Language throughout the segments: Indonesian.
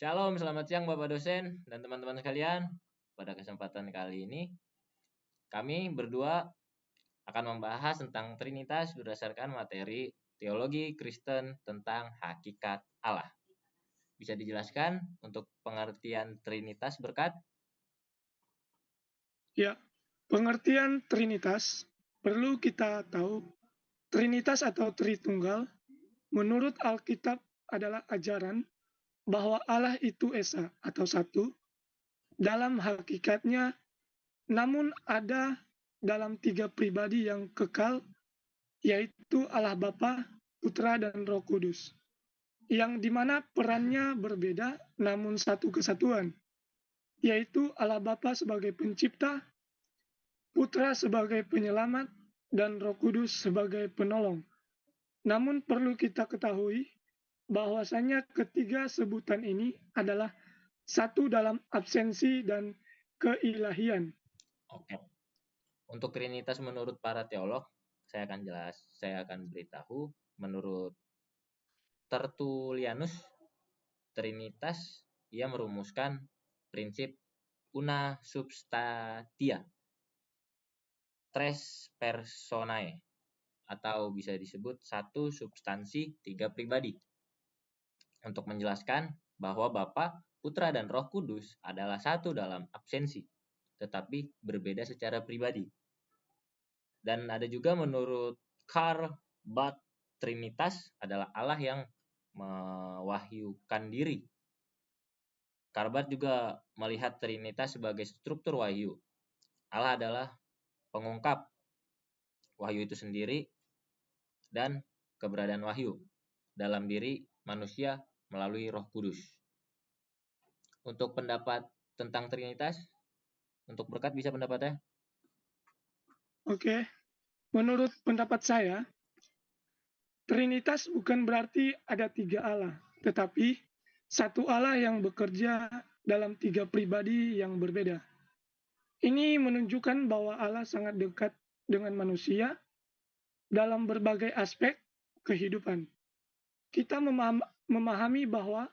Shalom, selamat siang Bapak dosen dan teman-teman sekalian. Pada kesempatan kali ini, kami berdua akan membahas tentang Trinitas berdasarkan materi teologi Kristen tentang hakikat Allah. Bisa dijelaskan untuk pengertian Trinitas berkat? Ya, pengertian Trinitas perlu kita tahu. Trinitas atau Tritunggal menurut Alkitab adalah ajaran bahwa Allah itu Esa atau satu dalam hakikatnya, namun ada dalam tiga pribadi yang kekal, yaitu Allah Bapa, Putra, dan Roh Kudus, yang dimana perannya berbeda namun satu kesatuan, yaitu Allah Bapa sebagai pencipta, Putra sebagai penyelamat, dan Roh Kudus sebagai penolong. Namun perlu kita ketahui bahwasanya ketiga sebutan ini adalah satu dalam absensi dan keilahian. Oke. Untuk Trinitas menurut para teolog, saya akan beritahu menurut Tertullianus, Trinitas ia merumuskan prinsip una substantia tres personae, atau bisa disebut satu substansi tiga pribadi, untuk menjelaskan bahwa Bapa, Putra, dan Roh Kudus adalah satu dalam absensi, tetapi berbeda secara pribadi. Dan ada juga menurut Karl Barth, Trinitas adalah Allah yang mewahyukan diri. Karl Barth juga melihat Trinitas sebagai struktur wahyu. Allah adalah pengungkap wahyu itu sendiri dan keberadaan wahyu dalam diri manusia melalui Roh Kudus. Untuk pendapat tentang Trinitas, untuk berkat bisa pendapatnya? Oke, menurut pendapat saya, Trinitas bukan berarti ada tiga Allah, tetapi satu Allah yang bekerja dalam tiga pribadi yang berbeda. Ini menunjukkan bahwa Allah sangat dekat dengan manusia dalam berbagai aspek kehidupan. Kita memahami bahwa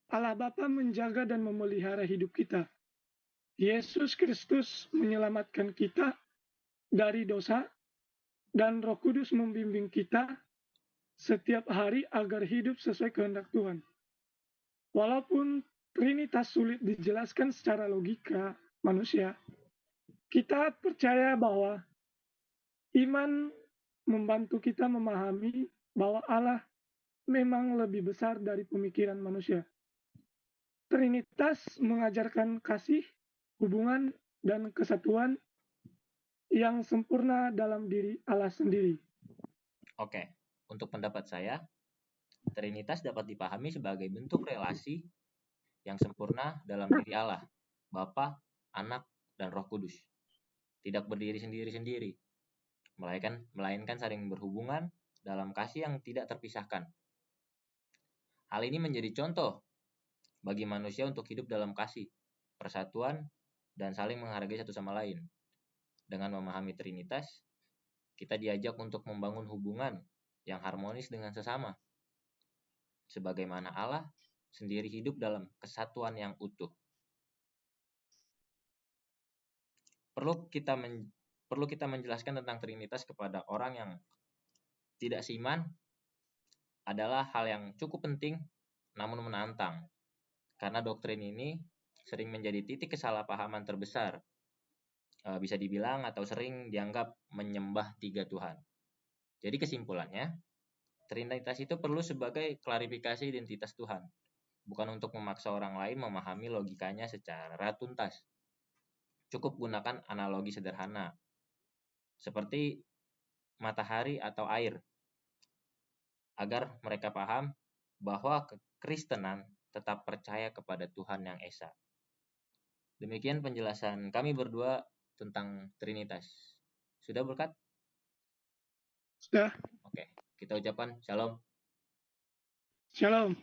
Allah Bapa menjaga dan memelihara hidup kita. Yesus Kristus menyelamatkan kita dari dosa, dan Roh Kudus membimbing kita setiap hari agar hidup sesuai kehendak Tuhan. Walaupun Trinitas sulit dijelaskan secara logika manusia, kita percaya bahwa iman membantu kita memahami bahwa Allah memang lebih besar dari pemikiran manusia. Trinitas mengajarkan kasih, hubungan, dan kesatuan yang sempurna dalam diri Allah sendiri. Oke, untuk pendapat saya, Trinitas dapat dipahami sebagai bentuk relasi yang sempurna dalam diri Allah, Bapa, Anak, dan Roh Kudus. Tidak berdiri sendiri-sendiri, melainkan saling berhubungan dalam kasih yang tidak terpisahkan. Hal ini menjadi contoh bagi manusia untuk hidup dalam kasih, persatuan, dan saling menghargai satu sama lain. Dengan memahami Trinitas, kita diajak untuk membangun hubungan yang harmonis dengan sesama, sebagaimana Allah sendiri hidup dalam kesatuan yang utuh. Perlu kita menjelaskan tentang Trinitas kepada orang yang tidak seiman adalah hal yang cukup penting namun menantang, karena doktrin ini sering menjadi titik kesalahpahaman terbesar, bisa dibilang atau sering dianggap menyembah tiga Tuhan. Jadi kesimpulannya, Trinitas itu perlu sebagai klarifikasi identitas Tuhan, bukan untuk memaksa orang lain memahami logikanya secara tuntas. Cukup gunakan analogi sederhana, seperti matahari atau air, agar mereka paham bahwa kekristenan tetap percaya kepada Tuhan yang Esa. Demikian penjelasan kami berdua tentang Trinitas. Sudah berkat? Sudah. Oke, kita ucapkan shalom. Shalom.